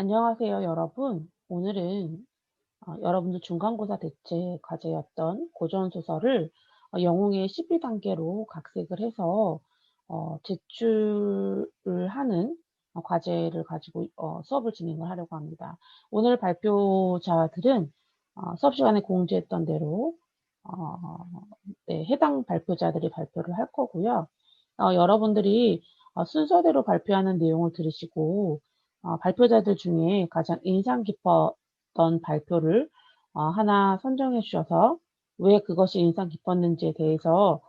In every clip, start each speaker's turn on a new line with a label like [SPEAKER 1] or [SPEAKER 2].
[SPEAKER 1] 안녕하세요, 여러분. 오늘은 여러분들 중간고사 대체 과제였던 고전소설을 영웅의 12단계로 각색을 해서 제출을 하는 과제를 가지고 수업을 진행을 하려고 합니다. 오늘 발표자들은 수업 시간에 공지했던 대로 어, 네, 해당 발표자들이 발표를 할 거고요. 여러분들이 순서대로 발표하는 내용을 들으시고 발표자들 중에 가장 인상 깊었던 발표를 하나 선정해 주셔서 왜 그것이 인상 깊었는지에 대해서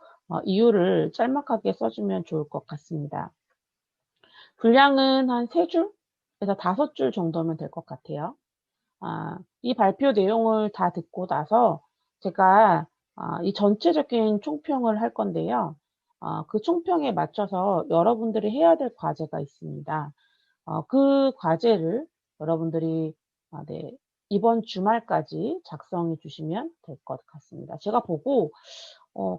[SPEAKER 1] 이유를 짤막하게 써 주면 좋을 것 같습니다. 분량은 한 3 줄에서 5줄 정도면 될 것 같아요. 이 발표 내용을 다 듣고 나서 제가 이 전체적인 총평을 할 건데요. 그 총평에 맞춰서 여러분들이 해야 될 과제가 있습니다. 그 과제를 여러분들이 네, 이번 주말까지 작성해 주시면 될 것 같습니다. 제가 보고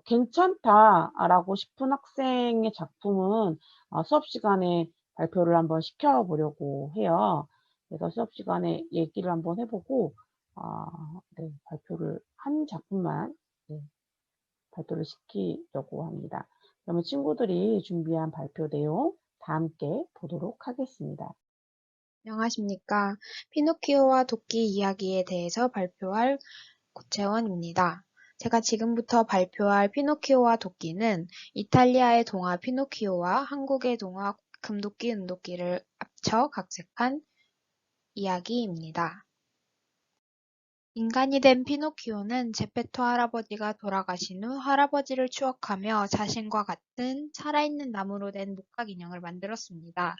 [SPEAKER 1] '괜찮다.'라고 싶은 학생의 작품은 수업 시간에 발표를 한번 시켜 보려고 해요. 그래서 수업 시간에 얘기를 한번 해 보고 네, 발표를 한 작품만 네, 발표를 시키려고 합니다. 그러면 친구들이 준비한 발표 내용 다 함께 보도록 하겠습니다.
[SPEAKER 2] 안녕하십니까. 피노키오와 도끼 이야기에 대해서 발표할 고채원입니다. 제가 지금부터 발표할 피노키오와 도끼는 이탈리아의 동화 피노키오와 한국의 동화 금도끼 은도끼를 합쳐 각색한 이야기입니다. 인간이 된 피노키오는 제페토 할아버지가 돌아가신 후 할아버지를 추억하며 자신과 같은 살아있는 나무로 된 목각 인형을 만들었습니다.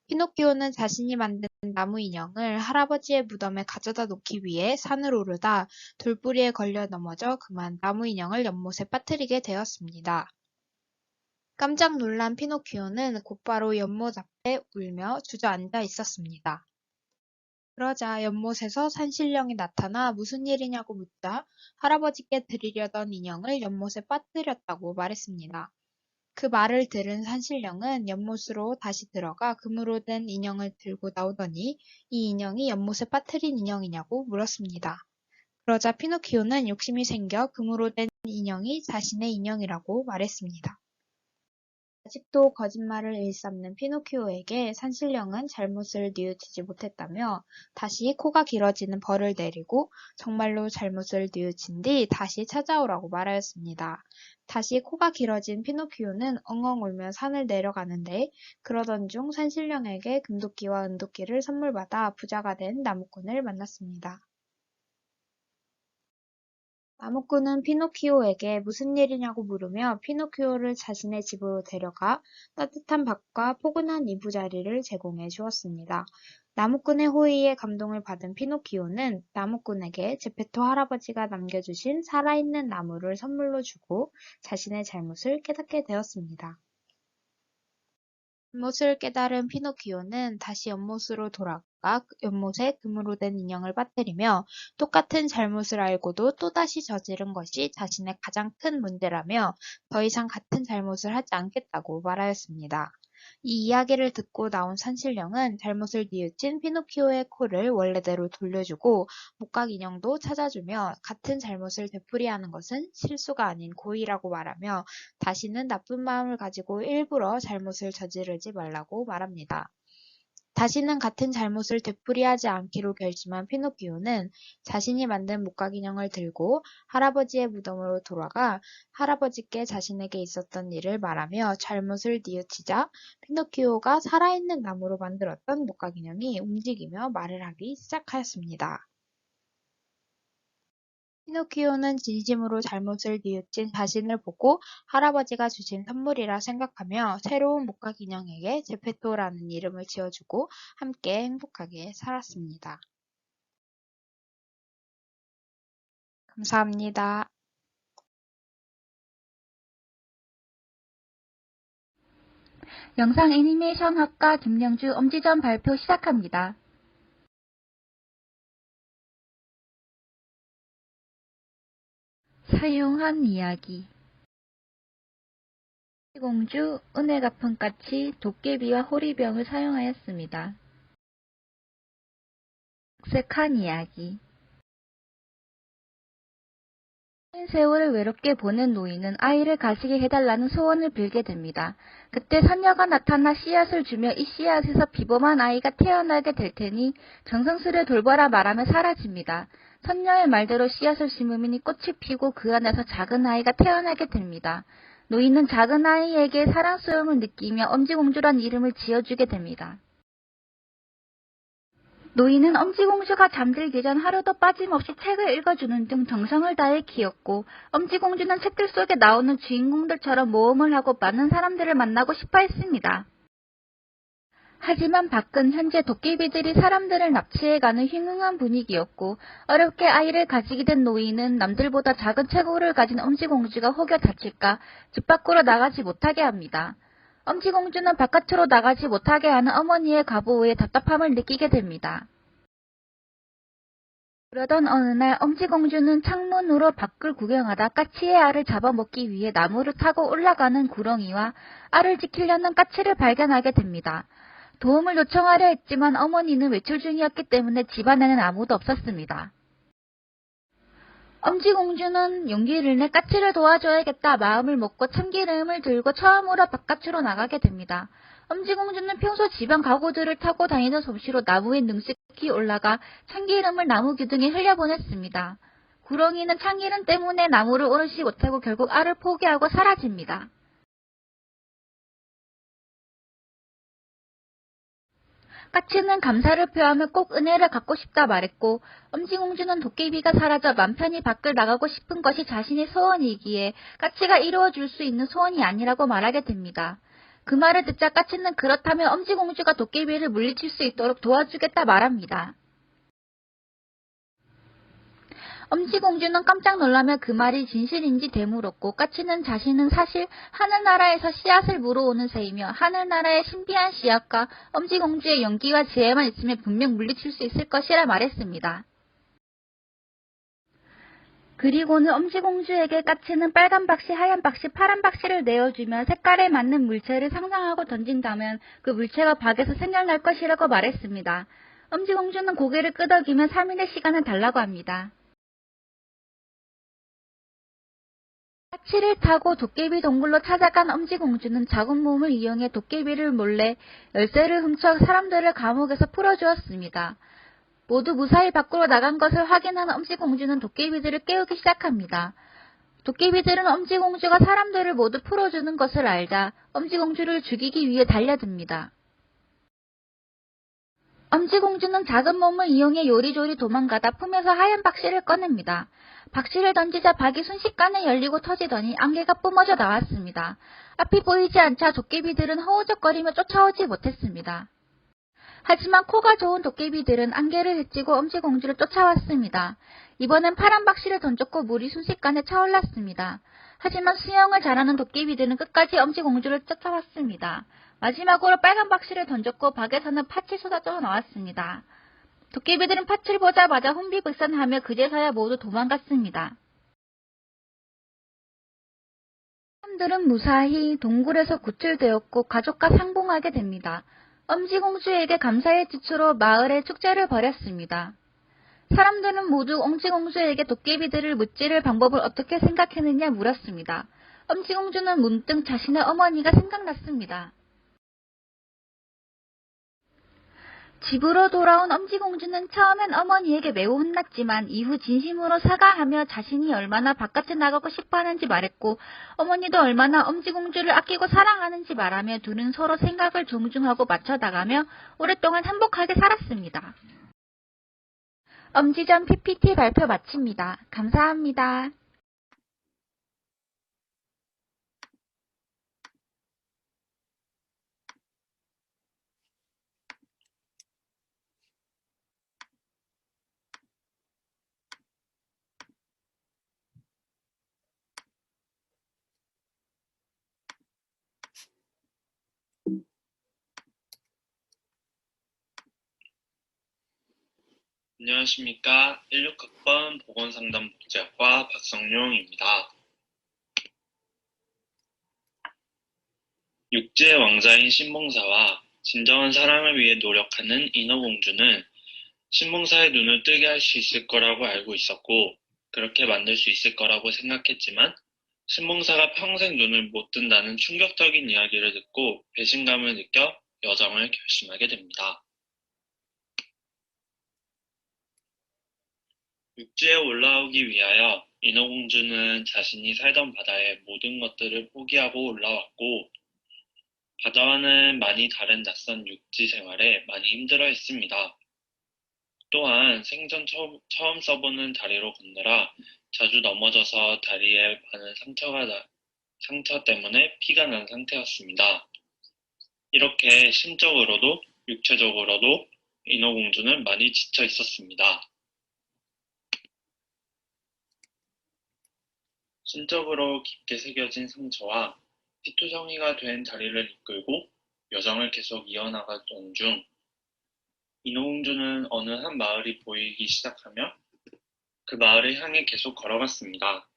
[SPEAKER 2] 피노키오는 자신이 만든 나무 인형을 할아버지의 무덤에 가져다 놓기 위해 산을 오르다 돌부리에 걸려 넘어져 그만 나무 인형을 연못에 빠뜨리게 되었습니다. 깜짝 놀란 피노키오는 곧바로 연못 앞에 울며 주저앉아 있었습니다. 그러자 연못에서 산신령이 나타나 무슨 일이냐고 묻자 할아버지께 드리려던 인형을 연못에 빠뜨렸다고 말했습니다. 그 말을 들은 산신령은 연못으로 다시 들어가 금으로 된 인형을 들고 나오더니 이 인형이 연못에 빠뜨린 인형이냐고 물었습니다. 그러자 피노키오는 욕심이 생겨 금으로 된 인형이 자신의 인형이라고 말했습니다. 아직도 거짓말을 일삼는 피노키오에게 산신령은 잘못을 뉘우치지 못했다며 다시 코가 길어지는 벌을 내리고 정말로 잘못을 뉘우친 뒤 다시 찾아오라고 말하였습니다. 다시 코가 길어진 피노키오는 엉엉 울며 산을 내려가는데 그러던 중 산신령에게 금도끼와 은도끼를 선물받아 부자가 된 나무꾼을 만났습니다. 나무꾼은 피노키오에게 무슨 일이냐고 물으며 피노키오를 자신의 집으로 데려가 따뜻한 밥과 포근한 이부자리를 제공해 주었습니다. 나무꾼의 호의에 감동을 받은 피노키오는 나무꾼에게 제페토 할아버지가 남겨주신 살아있는 나무를 선물로 주고 자신의 잘못을 깨닫게 되었습니다. 잘못을 깨달은 피노키오는 다시 연못으로 돌아가 연못에 금으로 된 인형을 빠뜨리며 똑같은 잘못을 알고도 또다시 저지른 것이 자신의 가장 큰 문제라며 더 이상 같은 잘못을 하지 않겠다고 말하였습니다. 이 이야기를 듣고 나온 산신령은 잘못을 뉘우친 피노키오의 코를 원래대로 돌려주고 목각 인형도 찾아주며 같은 잘못을 되풀이하는 것은 실수가 아닌 고의라고 말하며 다시는 나쁜 마음을 가지고 일부러 잘못을 저지르지 말라고 말합니다. 다시는 같은 잘못을 되풀이하지 않기로 결심한 피노키오는 자신이 만든 목각 인형을 들고 할아버지의 무덤으로 돌아가 할아버지께 자신에게 있었던 일을 말하며 잘못을 뉘우치자 피노키오가 살아있는 나무로 만들었던 목각 인형이 움직이며 말을 하기 시작하였습니다. 피노키오는 진심으로 잘못을 뉘우친 자신을 보고 할아버지가 주신 선물이라 생각하며 새로운 목각 인형에게 제페토라는 이름을 지어주고 함께 행복하게 살았습니다. 감사합니다.
[SPEAKER 3] 영상 애니메이션 학과 김영주 엄지전 발표 시작합니다. 사용한 이야기 공주 은혜갚음같이 도깨비와 호리병을 사용하였습니다. 색한 이야기. 긴 세월을 외롭게 보낸 노인은 아이를 가지게 해달라는 소원을 빌게 됩니다. 그때 선녀가 나타나 씨앗을 주며 이 씨앗에서 비범한 아이가 태어나게 될 테니 정성스레 돌보라 말하며 사라집니다. 선녀의 말대로 씨앗을 심으니 꽃이 피고 그 안에서 작은 아이가 태어나게 됩니다. 노인은 작은 아이에게 사랑스러움을 느끼며 엄지공주란 이름을 지어주게 됩니다. 노인은 엄지공주가 잠들기 전 하루도 빠짐없이 책을 읽어주는 등 정성을 다해 키웠고, 엄지공주는 책들 속에 나오는 주인공들처럼 모험을 하고 많은 사람들을 만나고 싶어 했습니다. 하지만 밖은 현재 도깨비들이 사람들을 납치해가는 흉흉한 분위기였고, 어렵게 아이를 가지게 된 노인은 남들보다 작은 체구를 가진 엄지공주가 혹여 다칠까 집 밖으로 나가지 못하게 합니다. 엄지공주는 바깥으로 나가지 못하게 하는 어머니의 과보에 답답함을 느끼게 됩니다. 그러던 어느 날 엄지공주는 창문으로 밖을 구경하다 까치의 알을 잡아먹기 위해 나무를 타고 올라가는 구렁이와 알을 지키려는 까치를 발견하게 됩니다. 도움을 요청하려 했지만 어머니는 외출 중이었기 때문에 집안에는 아무도 없었습니다. 엄지공주는 용기를 내 까치를 도와줘야겠다 마음을 먹고 참기름을 들고 처음으로 바깥으로 나가게 됩니다. 엄지공주는 평소 집안 가구들을 타고 다니던 솜씨로 나무에 능숙히 올라가 참기름을 나무 기둥에 흘려보냈습니다. 구렁이는 참기름 때문에 나무를 오르지 못하고 결국 알을 포기하고 사라집니다. 까치는 감사를 표하며 꼭 은혜를 갚고 싶다 말했고, 엄지공주는 도깨비가 사라져 맘 편히 밖을 나가고 싶은 것이 자신의 소원이기에 까치가 이루어줄 수 있는 소원이 아니라고 말하게 됩니다. 그 말을 듣자 까치는 그렇다면 엄지공주가 도깨비를 물리칠 수 있도록 도와주겠다 말합니다. 엄지공주는 깜짝 놀라며 그 말이 진실인지 되물었고, 까치는 자신은 사실 하늘나라에서 씨앗을 물어오는 새이며 하늘나라의 신비한 씨앗과 엄지공주의 용기와 지혜만 있으면 분명 물리칠 수 있을 것이라 말했습니다. 그리고는 엄지공주에게 까치는 빨간 박씨, 하얀 박씨, 파란 박씨를 내어주며 색깔에 맞는 물체를 상상하고 던진다면 그 물체가 박에서 생겨날 것이라고 말했습니다. 엄지공주는 고개를 끄덕이며 3일의 시간을 달라고 합니다. 까치를 타고 도깨비 동굴로 찾아간 엄지공주는 작은 몸을 이용해 도깨비를 몰래 열쇠를 훔쳐 사람들을 감옥에서 풀어주었습니다. 모두 무사히 밖으로 나간 것을 확인한 엄지공주는 도깨비들을 깨우기 시작합니다. 도깨비들은 엄지공주가 사람들을 모두 풀어주는 것을 알자 엄지공주를 죽이기 위해 달려듭니다. 엄지공주는 작은 몸을 이용해 요리조리 도망가다 품에서 하얀 박씨를 꺼냅니다. 박씨를 던지자 박이 순식간에 열리고 터지더니 안개가 뿜어져 나왔습니다. 앞이 보이지 않자 도깨비들은 허우적거리며 쫓아오지 못했습니다. 하지만 코가 좋은 도깨비들은 안개를 헤치고 엄지공주를 쫓아왔습니다. 이번엔 파란 박씨를 던졌고 물이 순식간에 차올랐습니다. 하지만 수영을 잘하는 도깨비들은 끝까지 엄지공주를 쫓아왔습니다. 마지막으로 빨간 박씨를 던졌고 박에서는 팥이 쏟아져 나왔습니다. 도깨비들은 팥을 보자마자 혼비불산하며 그제서야 모두 도망갔습니다. 사람들은 무사히 동굴에서 구출되었고 가족과 상봉하게 됩니다. 엄지공주에게 감사의 지초로 마을에 축제를 벌였습니다. 사람들은 모두 엄지공주에게 도깨비들을 무찌를 방법을 어떻게 생각했느냐 물었습니다. 엄지공주는 문득 자신의 어머니가 생각났습니다. 집으로 돌아온 엄지공주는 처음엔 어머니에게 매우 혼났지만 이후 진심으로 사과하며 자신이 얼마나 바깥에 나가고 싶어하는지 말했고, 어머니도 얼마나 엄지공주를 아끼고 사랑하는지 말하며 둘은 서로 생각을 존중하고 맞춰나가며 오랫동안 행복하게 살았습니다. 엄지전 PPT 발표 마칩니다. 감사합니다.
[SPEAKER 4] 안녕하십니까. 16학번 보건상담복지학과 박성룡입니다. 육지의 왕자인 신봉사와 진정한 사랑을 위해 노력하는 인어공주는 신봉사의 눈을 뜨게 할 수 있을 거라고 알고 있었고, 그렇게 만들 수 있을 거라고 생각했지만, 신봉사가 평생 눈을 못 뜬다는 충격적인 이야기를 듣고 배신감을 느껴 여정을 결심하게 됩니다. 육지에 올라오기 위하여 인어공주는 자신이 살던 바다의 모든 것들을 포기하고 올라왔고, 바다와는 많이 다른 낯선 육지 생활에 많이 힘들어했습니다. 또한 생전 처음 써보는 다리로 건너라 자주 넘어져서 다리에 많은 상처 때문에 피가 난 상태였습니다. 이렇게 심적으로도 육체적으로도 인어공주는 많이 지쳐 있었습니다. 심적으로 깊게 새겨진 상처와 피투성이가 된 다리를 이끌고 여정을 계속 이어나가던 중 인어공주는 어느 한 마을이 보이기 시작하며 그 마을을 향해 계속 걸어갔습니다.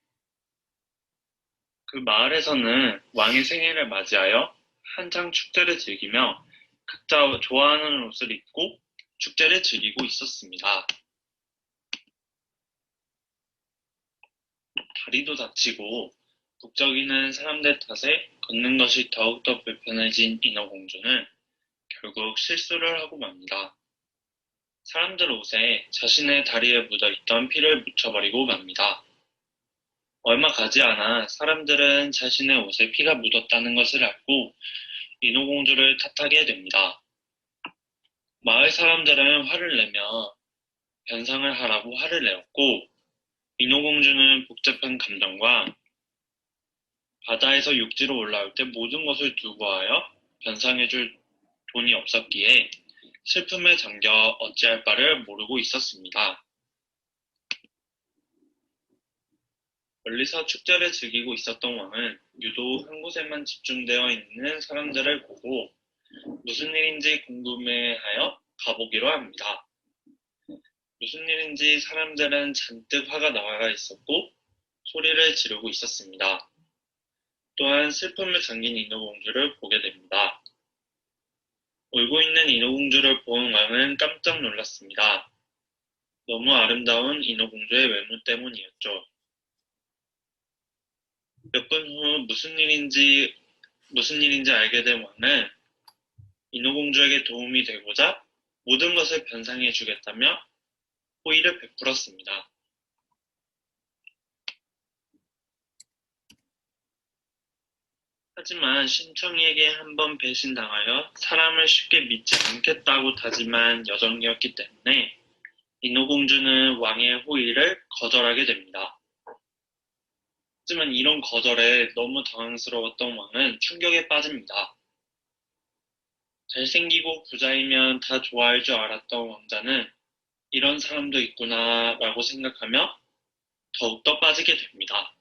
[SPEAKER 4] 그 마을에서는 왕의 생일을 맞이하여 한창 축제를 즐기며 각자 좋아하는 옷을 입고 축제를 즐기고 있었습니다. 다리도 다치고 북적이는 사람들 탓에 걷는 것이 더욱더 불편해진 인어공주는 결국 실수를 하고 맙니다. 사람들 옷에 자신의 다리에 묻어있던 피를 묻혀버리고 맙니다. 얼마 가지 않아 사람들은 자신의 옷에 피가 묻었다는 것을 알고 인어공주를 탓하게 됩니다. 마을 사람들은 화를 내며 변상을 하라고 화를 내었고, 인어공주는 복잡한 감정과 바다에서 육지로 올라올 때 모든 것을 두고하여 변상해줄 돈이 없었기에 슬픔에 잠겨 어찌할 바를 모르고 있었습니다. 멀리서 축제를 즐기고 있었던 왕은 유독 한 곳에만 집중되어 있는 사람들을 보고 무슨 일인지 궁금해하여 가보기로 합니다. 무슨 일인지 사람들은 잔뜩 화가 나가 있었고 소리를 지르고 있었습니다. 또한 슬픔에 잠긴 인어공주를 보게 됩니다. 울고 있는 인어공주를 본 왕은 깜짝 놀랐습니다. 너무 아름다운 인어공주의 외모 때문이었죠. 몇 분 후 무슨 일인지 알게 된 왕은 인어공주에게 도움이 되고자 모든 것을 변상해 주겠다며 호의를 베풀었습니다. 하지만 신청이에게 한번 배신당하여 사람을 쉽게 믿지 않겠다고 다짐한 여정이었기 때문에 인어공주는 왕의 호의를 거절하게 됩니다. 하지만 이런 거절에 너무 당황스러웠던 왕은 충격에 빠집니다. 잘생기고 부자이면 다 좋아할 줄 알았던 왕자는 이런 사람도 있구나 라고 생각하며 더욱더 빠지게 됩니다.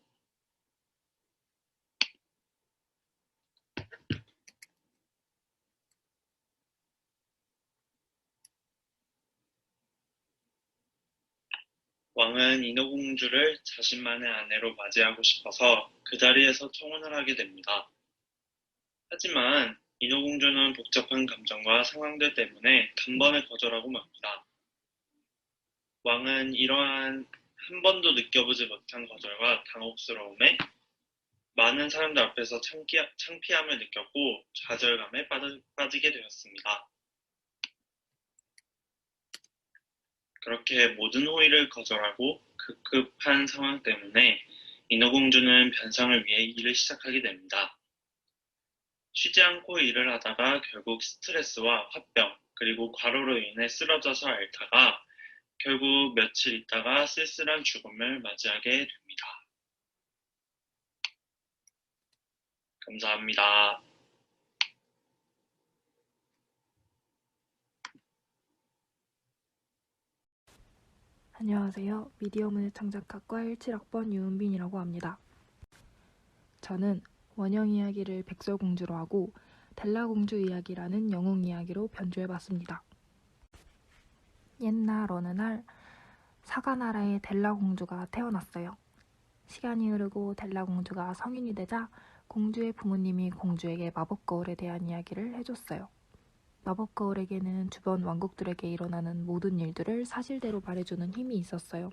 [SPEAKER 4] 왕은 인어공주를 자신만의 아내로 맞이하고 싶어서 그 자리에서 청혼을 하게 됩니다. 하지만 인어공주는 복잡한 감정과 상황들 때문에 단번에 거절하고 맙니다. 왕은 이러한 한 번도 느껴보지 못한 거절과 당혹스러움에 많은 사람들 앞에서 창피함을 느꼈고 좌절감에 빠지게 되었습니다. 그렇게 모든 호의를 거절하고 급급한 상황 때문에 인어공주는 변상을 위해 일을 시작하게 됩니다. 쉬지 않고 일을 하다가 결국 스트레스와 화병 그리고 과로로 인해 쓰러져서 앓다가 결국 며칠 있다가 쓸쓸한 죽음을 맞이하게 됩니다. 감사합니다.
[SPEAKER 5] 안녕하세요. 미디어 문해창작학과 17학번 유은빈이라고 합니다. 저는 원형 이야기를 백설공주로 하고 델라공주 이야기라는 영웅 이야기로 변주해봤습니다. 옛날 어느 날 사가나라의 델라공주가 태어났어요. 시간이 흐르고 델라공주가 성인이 되자 공주의 부모님이 공주에게 마법 거울에 대한 이야기를 해줬어요. 마법 거울에게는 주변 왕국들에게 일어나는 모든 일들을 사실대로 말해주는 힘이 있었어요.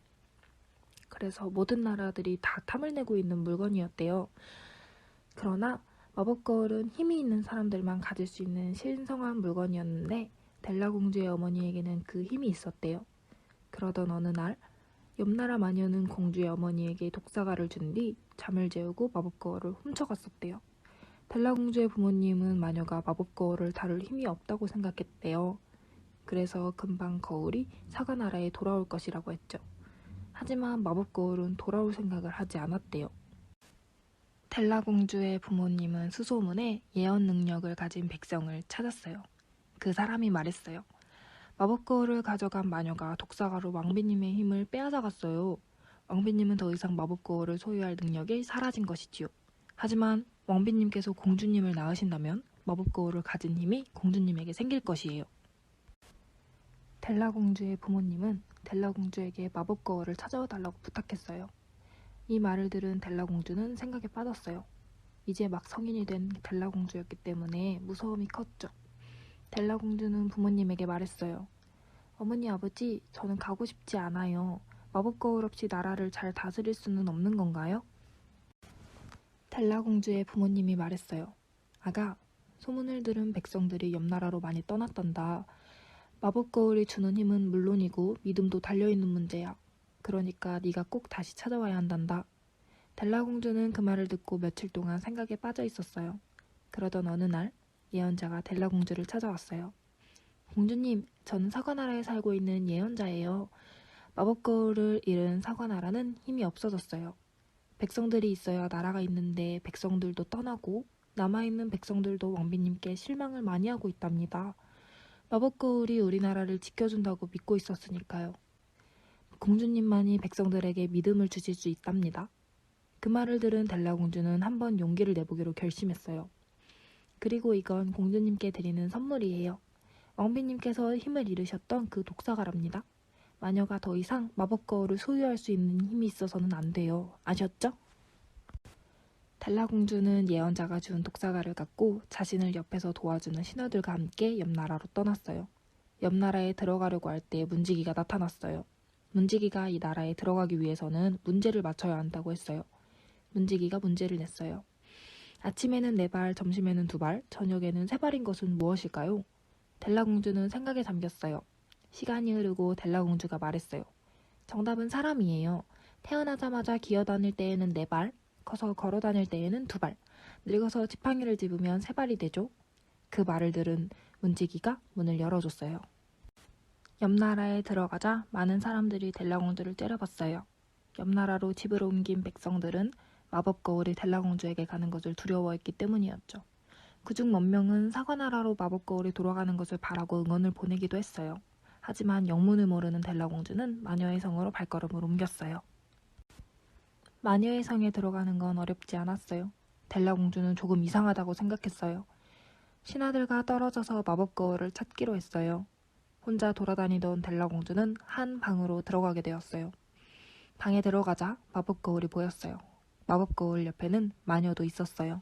[SPEAKER 5] 그래서 모든 나라들이 다 탐을 내고 있는 물건이었대요. 그러나 마법 거울은 힘이 있는 사람들만 가질 수 있는 신성한 물건이었는데 델라 공주의 어머니에게는 그 힘이 있었대요. 그러던 어느 날 옆나라 마녀는 공주의 어머니에게 독사가를 준 뒤 잠을 재우고 마법 거울을 훔쳐갔었대요. 델라 공주의 부모님은 마녀가 마법 거울을 다룰 힘이 없다고 생각했대요. 그래서 금방 거울이 사과나라에 돌아올 것이라고 했죠. 하지만 마법 거울은 돌아올 생각을 하지 않았대요. 델라 공주의 부모님은 수소문에 예언 능력을 가진 백성을 찾았어요. 그 사람이 말했어요. 마법 거울을 가져간 마녀가 독사가로 왕비님의 힘을 빼앗아갔어요. 왕비님은 더 이상 마법 거울을 소유할 능력이 사라진 것이지요. 하지만 왕비님께서 공주님을 낳으신다면 마법 거울을 가진 힘이 공주님에게 생길 것이에요. 델라 공주의 부모님은 델라 공주에게 마법 거울을 찾아와 달라고 부탁했어요. 이 말을 들은 델라 공주는 생각에 빠졌어요. 이제 막 성인이 된 델라 공주였기 때문에 무서움이 컸죠. 델라 공주는 부모님에게 말했어요. 어머니, 아버지, 저는 가고 싶지 않아요. 마법 거울 없이 나라를 잘 다스릴 수는 없는 건가요? 델라 공주의 부모님이 말했어요. 아가, 소문을 들은 백성들이 옆나라로 많이 떠났단다. 마법 거울이 주는 힘은 물론이고 믿음도 달려있는 문제야. 그러니까 네가 꼭 다시 찾아와야 한단다. 델라 공주는 그 말을 듣고 며칠 동안 생각에 빠져 있었어요. 그러던 어느 날 예언자가 델라 공주를 찾아왔어요. 공주님, 저는 사과나라에 살고 있는 예언자예요. 마법 거울을 잃은 사과나라는 힘이 없어졌어요. 백성들이 있어야 나라가 있는데 백성들도 떠나고 남아있는 백성들도 왕비님께 실망을 많이 하고 있답니다. 마법 거울이 우리나라를 지켜준다고 믿고 있었으니까요. 공주님만이 백성들에게 믿음을 주실 수 있답니다. 그 말을 들은 델라 공주는 한번 용기를 내보기로 결심했어요. 그리고 이건 공주님께 드리는 선물이에요. 왕비님께서 힘을 잃으셨던 그 독사가랍니다. 마녀가 더 이상 마법 거울을 소유할 수 있는 힘이 있어서는 안 돼요. 아셨죠? 델라 공주는 예언자가 준 독사가를 갖고 자신을 옆에서 도와주는 신하들과 함께 옆나라로 떠났어요. 옆나라에 들어가려고 할 때 문지기가 나타났어요. 문지기가 이 나라에 들어가기 위해서는 문제를 맞춰야 한다고 했어요. 문지기가 문제를 냈어요. 아침에는 4발, 점심에는 2발, 저녁에는 3발인 것은 무엇일까요? 델라 공주는 생각에 잠겼어요. 시간이 흐르고 델라 공주가 말했어요. 정답은 사람이에요. 태어나자마자 기어다닐 때에는 4발, 커서 걸어다닐 때에는 2발, 늙어서 지팡이를 집으면 3발이 되죠. 그 말을 들은 문지기가 문을 열어줬어요. 옆나라에 들어가자 많은 사람들이 델라 공주를 째려봤어요. 옆나라로 집으로 옮긴 백성들은 마법 거울이 델라 공주에게 가는 것을 두려워했기 때문이었죠. 그중 몇 명은 사과나라로 마법 거울이 돌아가는 것을 바라고 응원을 보내기도 했어요. 하지만 영문을 모르는 델라 공주는 마녀의 성으로 발걸음을 옮겼어요. 마녀의 성에 들어가는 건 어렵지 않았어요. 델라 공주는 조금 이상하다고 생각했어요. 신하들과 떨어져서 마법 거울을 찾기로 했어요. 혼자 돌아다니던 델라 공주는 한 방으로 들어가게 되었어요. 방에 들어가자 마법 거울이 보였어요. 마법 거울 옆에는 마녀도 있었어요.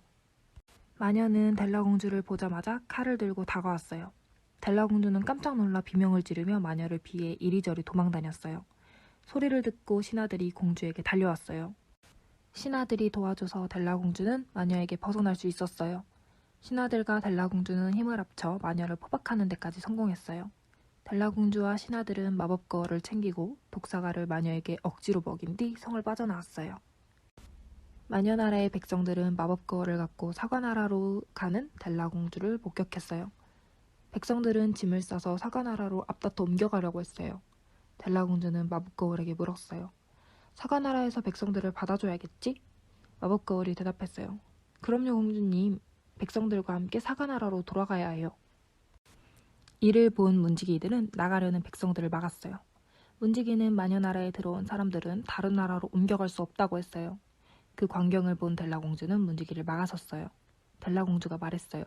[SPEAKER 5] 마녀는 델라 공주를 보자마자 칼을 들고 다가왔어요. 델라 공주는 깜짝 놀라 비명을 지르며 마녀를 피해 이리저리 도망다녔어요. 소리를 듣고 신하들이 공주에게 달려왔어요. 신하들이 도와줘서 델라 공주는 마녀에게 벗어날 수 있었어요. 신하들과 델라 공주는 힘을 합쳐 마녀를 포박하는 데까지 성공했어요. 델라 공주와 신하들은 마법 거울을 챙기고 독사가를 마녀에게 억지로 먹인 뒤 성을 빠져나왔어요. 마녀 나라의 백성들은 마법 거울을 갖고 사과나라로 가는 델라 공주를 목격했어요. 백성들은 짐을 싸서 사과나라로 앞다퉈 옮겨가려고 했어요. 델라 공주는 마법 거울에게 물었어요. 사과나라에서 백성들을 받아줘야겠지? 마법 거울이 대답했어요. 그럼요, 공주님. 백성들과 함께 사과나라로 돌아가야 해요. 이를 본 문지기들은 나가려는 백성들을 막았어요. 문지기는 마녀 나라에 들어온 사람들은 다른 나라로 옮겨갈 수 없다고 했어요. 그 광경을 본 델라 공주는 문지기를 막아섰어요. 델라 공주가 말했어요.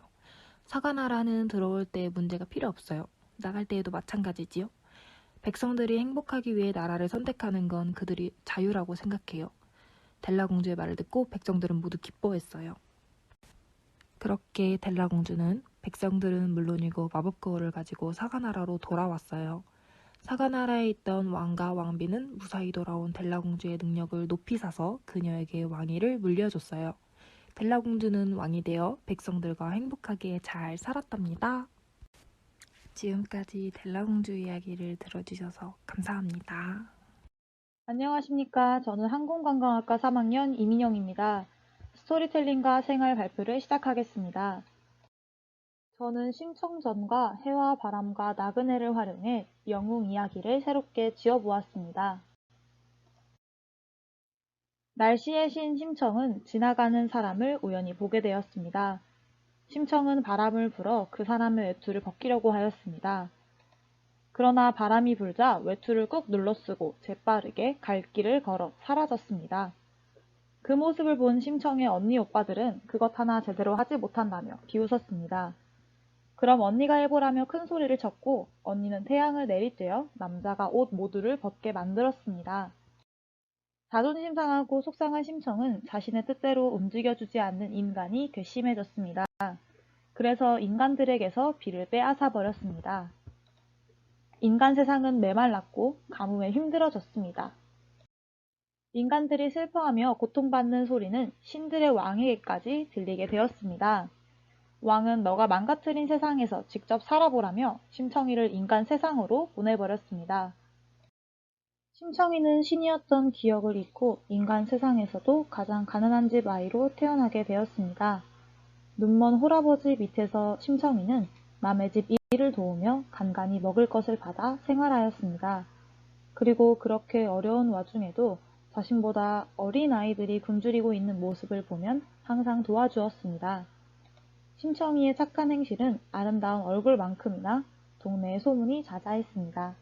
[SPEAKER 5] 사과나라는 들어올 때 문제가 필요 없어요. 나갈 때에도 마찬가지지요. 백성들이 행복하기 위해 나라를 선택하는 건 그들이 자유라고 생각해요. 델라 공주의 말을 듣고 백성들은 모두 기뻐했어요. 그렇게 델라 공주는 백성들은 물론이고 마법 거울을 가지고 사가나라로 돌아왔어요. 사가나라에 있던 왕과 왕비는 무사히 돌아온 델라공주의 능력을 높이 사서 그녀에게 왕위를 물려줬어요. 델라공주는 왕이 되어 백성들과 행복하게 잘 살았답니다. 지금까지 델라공주 이야기를 들어주셔서 감사합니다.
[SPEAKER 6] 안녕하십니까. 저는 항공관광학과 3학년 이민영입니다. 스토리텔링과 생활 발표를 시작하겠습니다. 저는 심청전과 해와 바람과 나그네를 활용해 영웅 이야기를 새롭게 지어보았습니다. 날씨의 신 심청은 지나가는 사람을 우연히 보게 되었습니다. 심청은 바람을 불어 그 사람의 외투를 벗기려고 하였습니다. 그러나 바람이 불자 외투를 꾹 눌러쓰고 재빠르게 갈 길을 걸어 사라졌습니다. 그 모습을 본 심청의 언니 오빠들은 그것 하나 제대로 하지 못한다며 비웃었습니다. 그럼 언니가 해보라며 큰 소리를 쳤고 언니는 태양을 내리쬐어 남자가 옷 모두를 벗게 만들었습니다. 자존심 상하고 속상한 심청은 자신의 뜻대로 움직여주지 않는 인간이 괘씸해졌습니다. 그래서 인간들에게서 비를 빼앗아 버렸습니다. 인간 세상은 메말랐고 가뭄에 힘들어졌습니다. 인간들이 슬퍼하며 고통받는 소리는 신들의 왕에게까지 들리게 되었습니다. 왕은 너가 망가뜨린 세상에서 직접 살아보라며 심청이를 인간 세상으로 보내버렸습니다. 심청이는 신이었던 기억을 잃고 인간 세상에서도 가장 가난한 집 아이로 태어나게 되었습니다. 눈먼 홀아버지 밑에서 심청이는 남의 집 일을 도우며 간간히 먹을 것을 받아 생활하였습니다. 그리고 그렇게 어려운 와중에도 자신보다 어린 아이들이 굶주리고 있는 모습을 보면 항상 도와주었습니다. 심청이의 착한 행실은 아름다운 얼굴만큼이나 동네에 소문이 자자했습니다.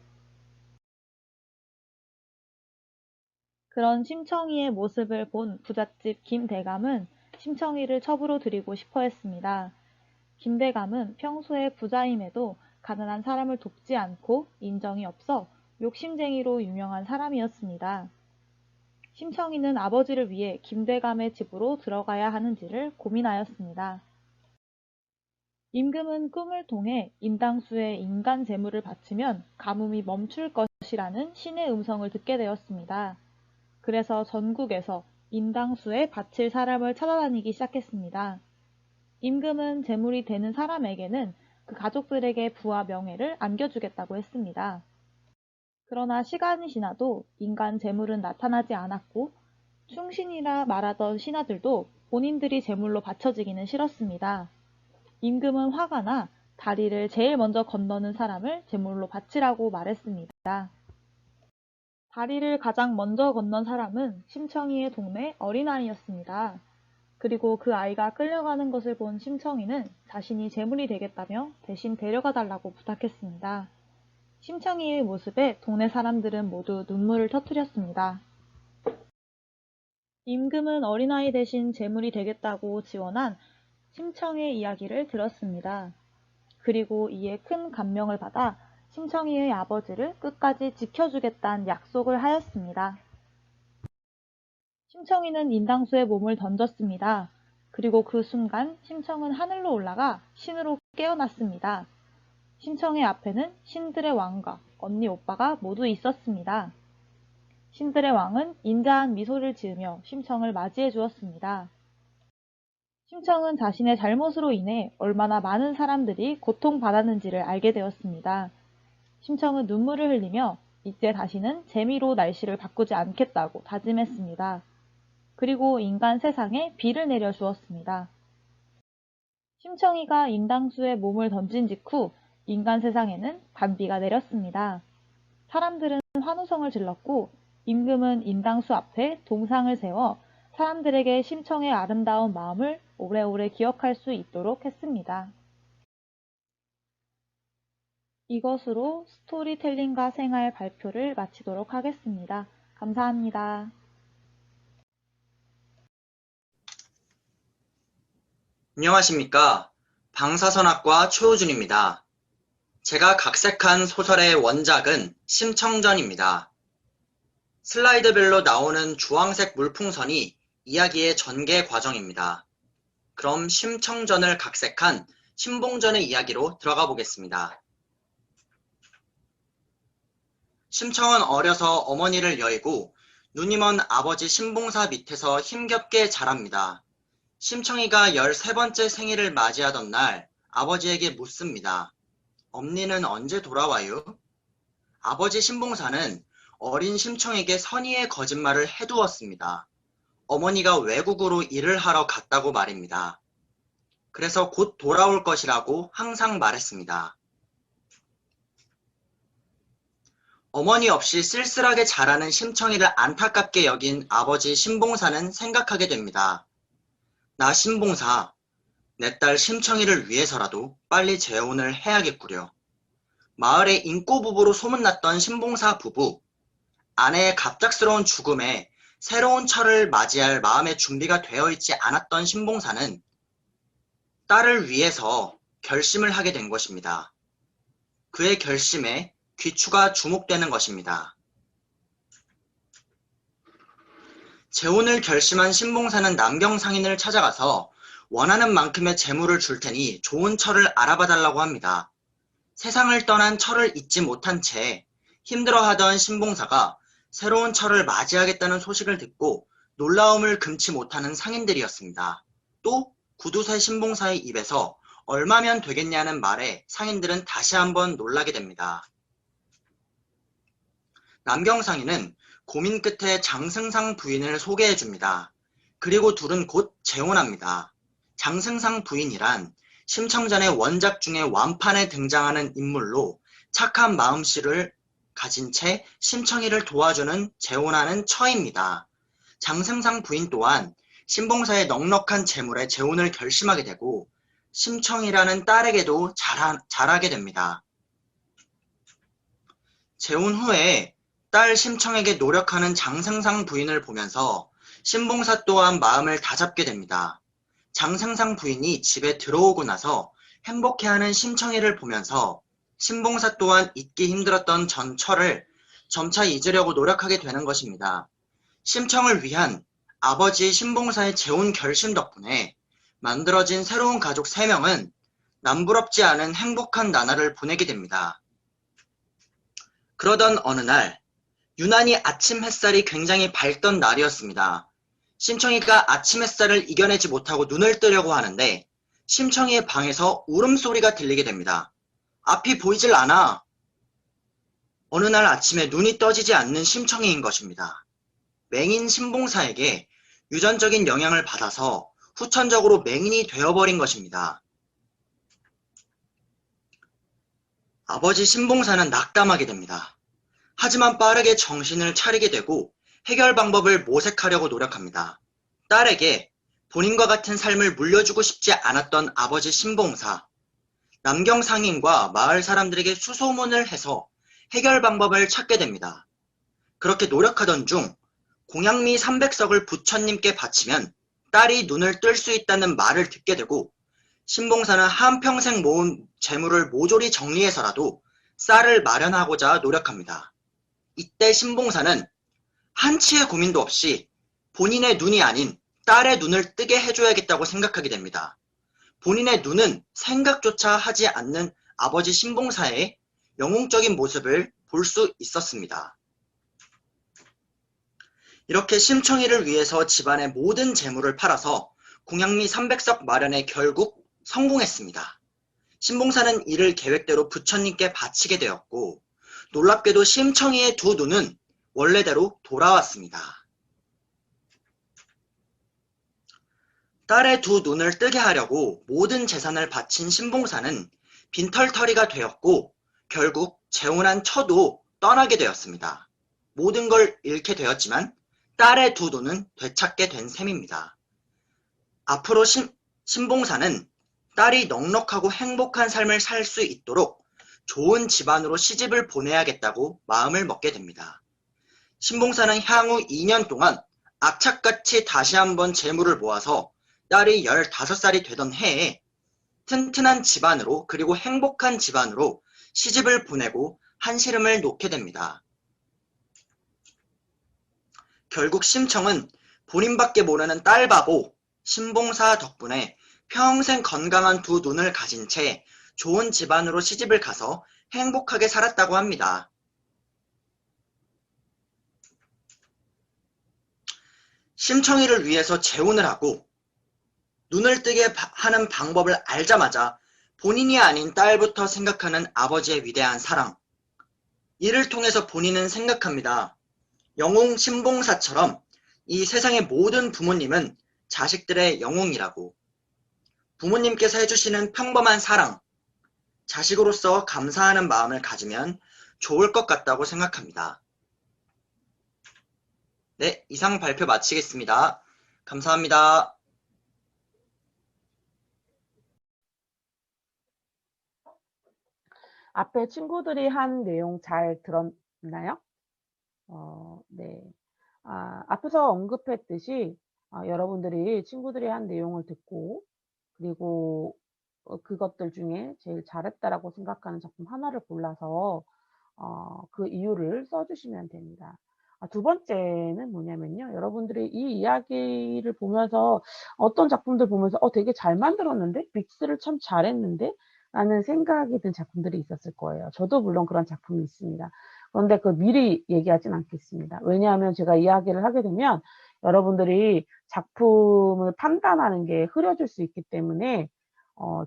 [SPEAKER 6] 그런 심청이의 모습을 본 부잣집 김대감은 심청이를 첩으로 들이고 싶어 했습니다. 김대감은 평소에 부자임에도 가난한 사람을 돕지 않고 인정이 없어 욕심쟁이로 유명한 사람이었습니다. 심청이는 아버지를 위해 김대감의 집으로 들어가야 하는지를 고민하였습니다. 임금은 꿈을 통해 인당수의 인간 재물을 바치면 가뭄이 멈출 것이라는 신의 음성을 듣게 되었습니다. 그래서 전국에서 인당수에 바칠 사람을 찾아다니기 시작했습니다. 임금은 재물이 되는 사람에게는 그 가족들에게 부와 명예를 안겨주겠다고 했습니다. 그러나 시간이 지나도 인간 재물은 나타나지 않았고 충신이라 말하던 신하들도 본인들이 재물로 바쳐지기는 싫었습니다. 임금은 화가 나 다리를 제일 먼저 건너는 사람을 제물로 바치라고 말했습니다. 다리를 가장 먼저 건넌 사람은 심청이의 동네 어린아이였습니다. 그리고 그 아이가 끌려가는 것을 본 심청이는 자신이 제물이 되겠다며 대신 데려가 달라고 부탁했습니다. 심청이의 모습에 동네 사람들은 모두 눈물을 터뜨렸습니다. 임금은 어린아이 대신 제물이 되겠다고 지원한 심청의 이야기를 들었습니다. 그리고 이에 큰 감명을 받아 심청이의 아버지를 끝까지 지켜주겠다는 약속을 하였습니다. 심청이는 인당수에 몸을 던졌습니다. 그리고 그 순간 심청은 하늘로 올라가 신으로 깨어났습니다. 심청의 앞에는 신들의 왕과 언니 오빠가 모두 있었습니다. 신들의 왕은 인자한 미소를 지으며 심청을 맞이해 주었습니다. 심청은 자신의 잘못으로 인해 얼마나 많은 사람들이 고통받았는지를 알게 되었습니다. 심청은 눈물을 흘리며 이제 다시는 재미로 날씨를 바꾸지 않겠다고 다짐했습니다. 그리고 인간 세상에 비를 내려 주었습니다. 심청이가 인당수에 몸을 던진 직후 인간 세상에는 단비가 내렸습니다. 사람들은 환호성을 질렀고 임금은 인당수 앞에 동상을 세워 사람들에게 심청의 아름다운 마음을 오래오래 기억할 수 있도록 했습니다. 이것으로 스토리텔링과 생활 발표를 마치도록 하겠습니다. 감사합니다.
[SPEAKER 7] 안녕하십니까. 방사선학과 최호준입니다. 제가 각색한 소설의 원작은 심청전입니다. 슬라이드별로 나오는 주황색 물풍선이 이야기의 전개 과정입니다. 그럼 심청전을 각색한 신봉전의 이야기로 들어가 보겠습니다. 심청은 어려서 어머니를 여의고 눈이 먼 아버지 신봉사 밑에서 힘겹게 자랍니다. 심청이가 13번째 생일을 맞이하던 날 아버지에게 묻습니다. 엄니는 언제 돌아와요? 아버지 신봉사는 어린 심청에게 선의의 거짓말을 해두었습니다. 어머니가 외국으로 일을 하러 갔다고 말입니다. 그래서 곧 돌아올 것이라고 항상 말했습니다. 어머니 없이 쓸쓸하게 자라는 심청이를 안타깝게 여긴 아버지 신봉사는 생각하게 됩니다. 나 신봉사, 내 딸 심청이를 위해서라도 빨리 재혼을 해야겠구려. 마을의 인꼬부부로 소문났던 신봉사 부부, 아내의 갑작스러운 죽음에 새로운 철을 맞이할 마음의 준비가 되어 있지 않았던 신봉사는 딸을 위해서 결심을 하게 된 것입니다. 그의 결심에 귀추가 주목되는 것입니다. 재혼을 결심한 신봉사는 남경상인을 찾아가서 원하는 만큼의 재물을 줄 테니 좋은 철을 알아봐 달라고 합니다. 세상을 떠난 철을 잊지 못한 채 힘들어하던 신봉사가 새로운 철을 맞이하겠다는 소식을 듣고 놀라움을 금치 못하는 상인들이었습니다. 또 구두쇠 신봉사의 입에서 얼마면 되겠냐는 말에 상인들은 다시 한번 놀라게 됩니다. 남경상인은 고민 끝에 장승상 부인을 소개해줍니다. 그리고 둘은 곧 재혼합니다. 장승상 부인이란 심청전의 원작 중에 완판에 등장하는 인물로 착한 마음씨를 가진 채 심청이를 도와주는 재혼하는 처입니다. 장승상 부인 또한 신봉사의 넉넉한 재물에 재혼을 결심하게 되고 심청이라는 딸에게도 잘하게 됩니다. 재혼 후에 딸 심청에게 노력하는 장승상 부인을 보면서 신봉사 또한 마음을 다잡게 됩니다. 장승상 부인이 집에 들어오고 나서 행복해하는 심청이를 보면서 신봉사 또한 잊기 힘들었던 전 철을 점차 잊으려고 노력하게 되는 것입니다. 심청을 위한 아버지 신봉사의 재혼 결심 덕분에 만들어진 새로운 가족 3명은 남부럽지 않은 행복한 나날을 보내게 됩니다. 그러던 어느 날 유난히 아침 햇살이 굉장히 밝던 날이었습니다. 심청이가 아침 햇살을 이겨내지 못하고 눈을 뜨려고 하는데 심청이의 방에서 울음소리가 들리게 됩니다. 앞이 보이질 않아. 어느 날 아침에 눈이 떠지지 않는 심청이인 것입니다. 맹인 신봉사에게 유전적인 영향을 받아서 후천적으로 맹인이 되어버린 것입니다. 아버지 신봉사는 낙담하게 됩니다. 하지만 빠르게 정신을 차리게 되고 해결 방법을 모색하려고 노력합니다. 딸에게 본인과 같은 삶을 물려주고 싶지 않았던 아버지 신봉사, 남경상인과 마을 사람들에게 수소문을 해서 해결 방법을 찾게 됩니다. 그렇게 노력하던 중 공양미 300석을 부처님께 바치면 딸이 눈을 뜰 수 있다는 말을 듣게 되고 신봉사는 한평생 모은 재물을 모조리 정리해서라도 쌀을 마련하고자 노력합니다. 이때 신봉사는 한치의 고민도 없이 본인의 눈이 아닌 딸의 눈을 뜨게 해줘야겠다고 생각하게 됩니다. 본인의 눈은 생각조차 하지 않는 아버지 신봉사의 영웅적인 모습을 볼 수 있었습니다. 이렇게 심청이를 위해서 집안의 모든 재물을 팔아서 공양미 300석 마련에 결국 성공했습니다. 신봉사는 이를 계획대로 부처님께 바치게 되었고 놀랍게도 심청이의 두 눈은 원래대로 돌아왔습니다. 딸의 두 눈을 뜨게 하려고 모든 재산을 바친 신봉사는 빈털터리가 되었고 결국 재혼한 처도 떠나게 되었습니다. 모든 걸 잃게 되었지만 딸의 두 눈은 되찾게 된 셈입니다. 앞으로 신봉사는 딸이 넉넉하고 행복한 삶을 살 수 있도록 좋은 집안으로 시집을 보내야겠다고 마음을 먹게 됩니다. 신봉사는 향후 2년 동안 악착같이 다시 한번 재물을 모아서 딸이 15살이 되던 해에 튼튼한 집안으로 그리고 행복한 집안으로 시집을 보내고 한시름을 놓게 됩니다. 결국 심청은 본인밖에 모르는 딸 바보 신봉사 덕분에 평생 건강한 두 눈을 가진 채 좋은 집안으로 시집을 가서 행복하게 살았다고 합니다. 심청이를 위해서 재혼을 하고 눈을 뜨게 하는 방법을 알자마자 본인이 아닌 딸부터 생각하는 아버지의 위대한 사랑. 이를 통해서 본인은 생각합니다. 영웅 신봉사처럼 이 세상의 모든 부모님은 자식들의 영웅이라고. 부모님께서 해주시는 평범한 사랑, 자식으로서 감사하는 마음을 가지면 좋을 것 같다고 생각합니다. 네, 이상 발표 마치겠습니다. 감사합니다.
[SPEAKER 1] 앞에 친구들이 한 내용 잘 들었나요? 네. 앞에서 언급했듯이 여러분들이 친구들이 한 내용을 듣고 그리고 그것들 중에 제일 잘했다라고 생각하는 작품 하나를 골라서 그 이유를 써주시면 됩니다. 두 번째는 뭐냐면요. 여러분들이 이 이야기를 보면서 어떤 작품들 보면서 되게 잘 만들었는데? 믹스를 참 잘했는데? 라는 생각이 든 작품들이 있었을 거예요. 저도 물론 그런 작품이 있습니다. 그런데 미리 얘기하진 않겠습니다. 왜냐하면 제가 이야기를 하게 되면 여러분들이 작품을 판단하는 게 흐려질 수 있기 때문에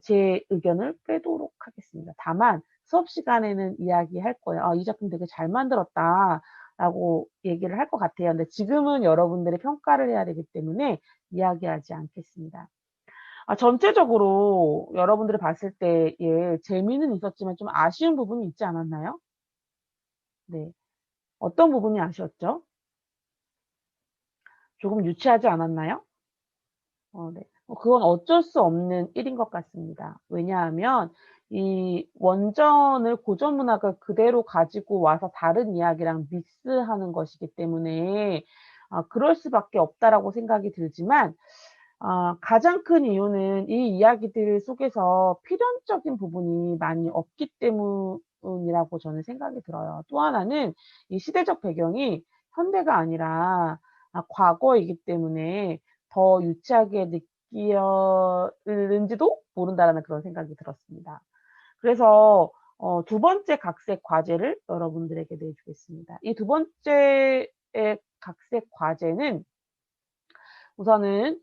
[SPEAKER 1] 제 의견을 빼도록 하겠습니다. 다만 수업 시간에는 이야기할 거예요. 이 작품 되게 잘 만들었다 라고 얘기를 할 것 같아요. 근데 지금은 여러분들이 평가를 해야 되기 때문에 이야기하지 않겠습니다. 전체적으로 여러분들이 봤을 때의 재미는 있었지만 좀 아쉬운 부분이 있지 않았나요? 네. 어떤 부분이 아쉬웠죠? 조금 유치하지 않았나요? 네. 그건 어쩔 수 없는 일인 것 같습니다. 왜냐하면 이 원전을 고전 문학을 그대로 가지고 와서 다른 이야기랑 믹스하는 것이기 때문에 그럴 수밖에 없다라고 생각이 들지만 가장 큰 이유는 이 이야기들 속에서 필연적인 부분이 많이 없기 때문이라고 저는 생각이 들어요. 또 하나는 이 시대적 배경이 현대가 아니라 과거이기 때문에 더 유치하게 느끼는지도 모른다라는 그런 생각이 들었습니다. 그래서 두 번째 각색 과제를 여러분들에게 내주겠습니다. 이 두 번째 각색 과제는 우선은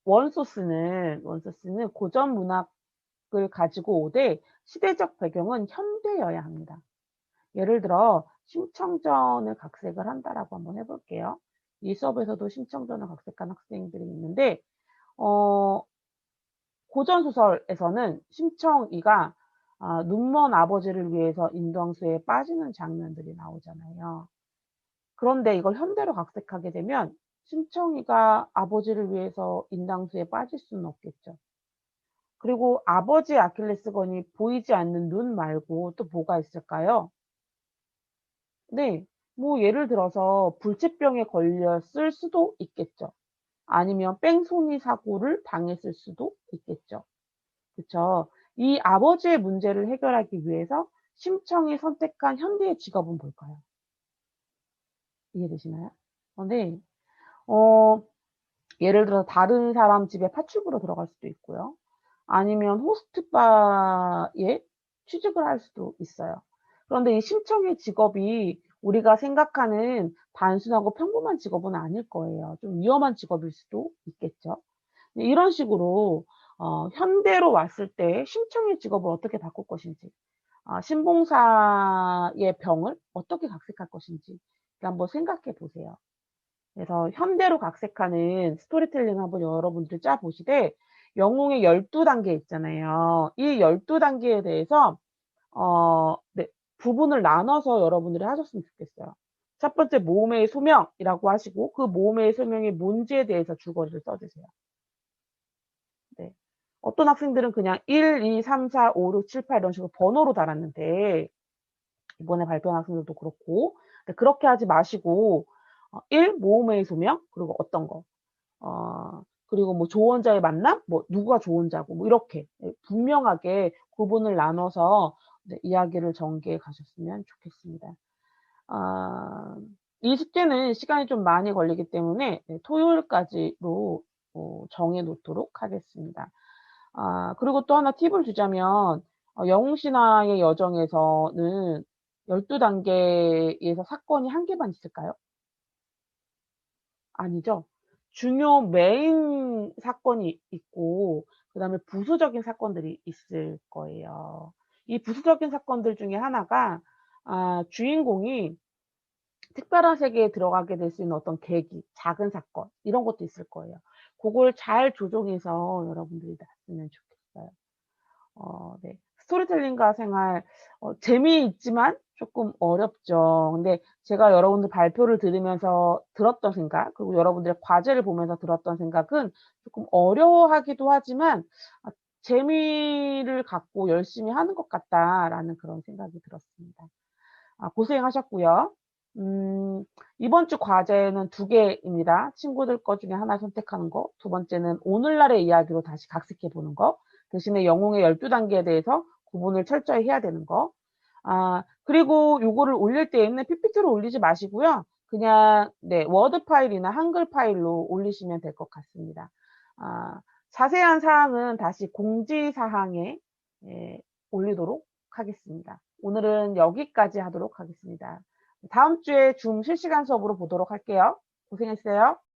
[SPEAKER 1] 원소스는 고전 문학을 가지고 오되 시대적 배경은 현대여야 합니다. 예를 들어 심청전을 각색을 한다라고 한번 해볼게요. 이 수업에서도 심청전을 각색한 학생들이 있는데 고전 소설에서는 심청이가 눈먼 아버지를 위해서 인도항수에 빠지는 장면들이 나오잖아요. 그런데 이걸 현대로 각색하게 되면 심청이가 아버지를 위해서 인당수에 빠질 수는 없겠죠. 그리고 아버지의 아킬레스건이 보이지 않는 눈 말고 또 뭐가 있을까요? 네, 뭐 예를 들어서 불치병에 걸렸을 수도 있겠죠. 아니면 뺑소니 사고를 당했을 수도 있겠죠. 그렇죠? 이 아버지의 문제를 해결하기 위해서 심청이 선택한 현대의 직업은 뭘까요? 이해되시나요? 네. 예를 들어서 다른 사람 집에 파출부로 들어갈 수도 있고요. 아니면 호스트바에 취직을 할 수도 있어요. 그런데 이 심청의 직업이 우리가 생각하는 단순하고 평범한 직업은 아닐 거예요. 좀 위험한 직업일 수도 있겠죠. 이런 식으로 현대로 왔을 때 심청의 직업을 어떻게 바꿀 것인지, 신봉사의 병을 어떻게 각색할 것인지 한번 생각해 보세요. 그래서 현대로 각색하는 스토리텔링 한번 여러분들 짜보시되 영웅의 12단계 있잖아요. 이 12단계에 대해서 네, 부분을 나눠서 여러분들이 하셨으면 좋겠어요. 첫 번째 모험의 소명이라고 하시고 그 모험의 소명이 뭔지에 대해서 줄거리를 써주세요. 네. 어떤 학생들은 그냥 1, 2, 3, 4, 5, 6, 7, 8 이런 식으로 번호로 달았는데 이번에 발표한 학생들도 그렇고 그렇게 하지 마시고 1. 모험의 소명 그리고 어떤 거 그리고 뭐 조언자의 만남 뭐 누가 조언자고 뭐 이렇게 분명하게 구분을 나눠서 이야기를 전개해 가셨으면 좋겠습니다. 이 숙제는 시간이 좀 많이 걸리기 때문에 토요일까지로 정해 놓도록 하겠습니다. 그리고 또 하나 팁을 주자면 영웅신화의 여정에서는 12단계에서 사건이 한 개만 있을까요? 아니죠. 중요 메인 사건이 있고 그다음에 부수적인 사건들이 있을 거예요. 이 부수적인 사건들 중에 하나가 주인공이 특별한 세계에 들어가게 될 수 있는 어떤 계기, 작은 사건 이런 것도 있을 거예요. 그걸 잘 조정해서 여러분들이 났으면 좋겠어요. 네. 스토리텔링과 생활 재미있지만 조금 어렵죠. 근데 제가 여러분들 발표를 들으면서 들었던 생각, 그리고 여러분들의 과제를 보면서 들었던 생각은 조금 어려워하기도 하지만 재미를 갖고 열심히 하는 것 같다라는 그런 생각이 들었습니다. 고생하셨고요. 이번 주 과제는 2개입니다. 친구들 거 중에 하나 선택하는 거. 두 번째는 오늘날의 이야기로 다시 각색해 보는 거. 대신에 영웅의 12단계에 대해서 구분을 철저히 해야 되는 거. 그리고 요거를 올릴 때에는 PPT로 올리지 마시고요. 그냥 워드 파일이나 한글 파일로 올리시면 될 것 같습니다. 자세한 사항은 다시 공지사항에 올리도록 하겠습니다. 오늘은 여기까지 하도록 하겠습니다. 다음 주에 줌 실시간 수업으로 보도록 할게요. 고생했어요.